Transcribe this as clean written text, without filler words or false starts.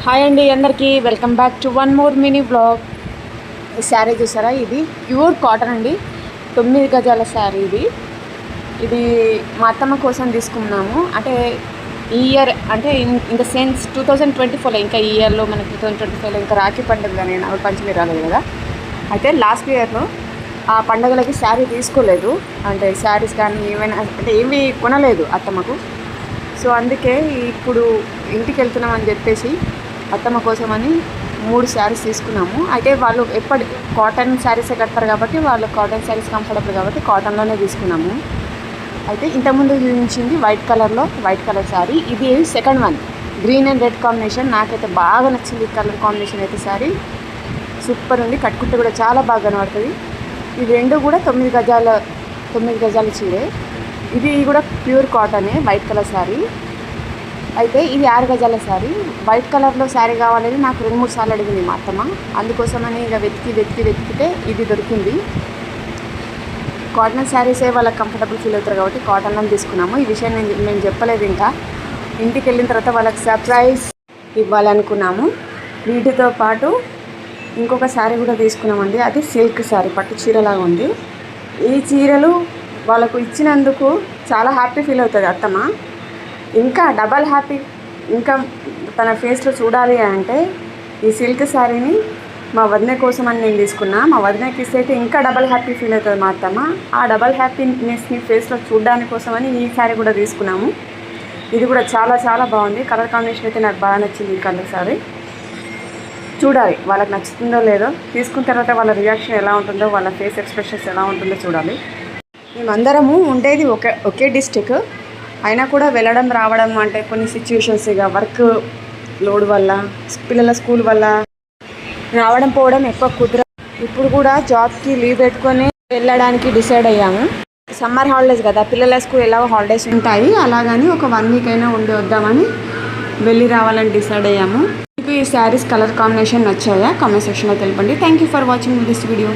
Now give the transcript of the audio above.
Hi అండి అందరికీ welcome back to one more mini blog. ఈ శారీ చూసారా, ఇది ప్యూర్ కాటన్ అండి. 9 గజాల శారీ ఇది మా అత్తమ్మ కోసం తీసుకున్నాము. అంటే ఈ ఇయర్ అంటే ఇన్ ద సెన్స్ 2024లో, ఇంకా ఈ ఇయర్లో మనకి 2025లో ఇంకా రాఖీ పండుగ కానీ నాగ పంచమి రాలేదు కదా. అయితే లాస్ట్ ఇయర్లో ఆ పండుగలకి శారీ తీసుకోలేదు, అంటే శారీస్ కానీ ఏమైనా అంటే ఏమి కొనలేదు అత్తమ్మకు. సో అందుకే ఇప్పుడు ఇంటికి వెళ్తున్నామని చెప్పేసి అత్తమ్మ కోసమని 3 శారీస్ తీసుకున్నాము. అయితే వాళ్ళు కాటన్ శారీసే కడతారు కాబట్టి వాళ్ళు కాటన్ శారీస్ కంఫర్టబుల్ కాబట్టి కాటన్లోనే తీసుకున్నాము. అయితే ఇంతకుముందు చూపించింది వైట్ కలర్ శారీ. ఇది second one, green and red combination. నాకైతే బాగా నచ్చింది ఈ కలర్ కాంబినేషన్. అయితే శారీ సూపర్ ఉంది, కట్టుకుంటే కూడా చాలా బాగా కనబడుతుంది. ఈ రెండు కూడా 9 గజాల చీరే. ఇది కూడా ప్యూర్ కాటనే, వైట్ కలర్ శారీ. అయితే ఇది 6 గజాల శారీ. వైట్ కలర్లో శారీ కావాలని నాకు 2-3 సార్లు అడిగింది మా అత్తమ్మ. అందుకోసమని ఇక వెతికితే ఇది దొరికింది. కాటన్ శారీసే వాళ్ళకి కంఫర్టబుల్ ఫీల్ అవుతారు కాబట్టి కాటన్లో తీసుకున్నాము. ఈ విషయం మేము చెప్పలేదు, ఇంకా ఇంటికి వెళ్ళిన తర్వాత వాళ్ళకి సర్ప్రైజ్ ఇవ్వాలనుకున్నాము. వీటితో పాటు ఇంకొక శారీ కూడా తీసుకున్నామండి. అది సిల్క్ శారీ, పట్టు చీరలాగా ఉంది. ఈ చీరలు వాళ్ళకు ఇచ్చినందుకు చాలా హ్యాపీ ఫీల్ అవుతుంది అత్తమ్మ. ఇంకా డబల్ హ్యాపీ, ఇంకా తన ఫేస్లో చూడాలి అంటే ఈ సిల్క్ శారీని మా వదిన కోసం అని నేను తీసుకున్నా. మా వదినకి ఇస్తే అయితే ఇంకా డబల్ హ్యాపీ ఫీల్ అవుతుంది మా అత్తమ్మ. ఆ డబల్ హ్యాపీనెస్ని ఫేస్లో చూడడానికి కోసమని ఈ శారీ కూడా తీసుకున్నాము. ఇది కూడా చాలా చాలా బాగుంది. కలర్ కాంబినేషన్ అయితే నాకు బాగా నచ్చింది. ఈ కలర్ శారీ చూడాలి వాళ్ళకి నచ్చుతుందో లేదో, తీసుకున్న తర్వాత వాళ్ళ రియాక్షన్ ఎలా ఉంటుందో, వాళ్ళ ఫేస్ ఎక్స్ప్రెషన్స్ ఎలా ఉంటుందో చూడాలి. మేమందరము ఉండేది ఒకే డిస్టిక్ అయినా కూడా వెళ్ళడం రావడం అంటే కొన్ని సిచ్యువేషన్స్, ఇక వర్క్ లోడ్ వల్ల, పిల్లల స్కూల్ వల్ల రావడం పోవడం ఎక్కువ కుదరదు. ఇప్పుడు కూడా జాబ్కి లీవ్ పెట్టుకొని వెళ్ళడానికి డిసైడ్ అయ్యాము. సమ్మర్ హాలిడేస్ కదా, పిల్లల స్కూల్ ఎలాగో హాలిడేస్ ఉంటాయి, అలాగని ఒక 1 వీక్ అయినా ఉండి వద్దామని వెళ్ళి రావాలని డిసైడ్ అయ్యాము. మీకు ఈ శారీస్ కలర్ కాంబినేషన్ నచ్చాయా? కామెంట్ సెక్షన్లో తెలపండి. Thank you for watching this video.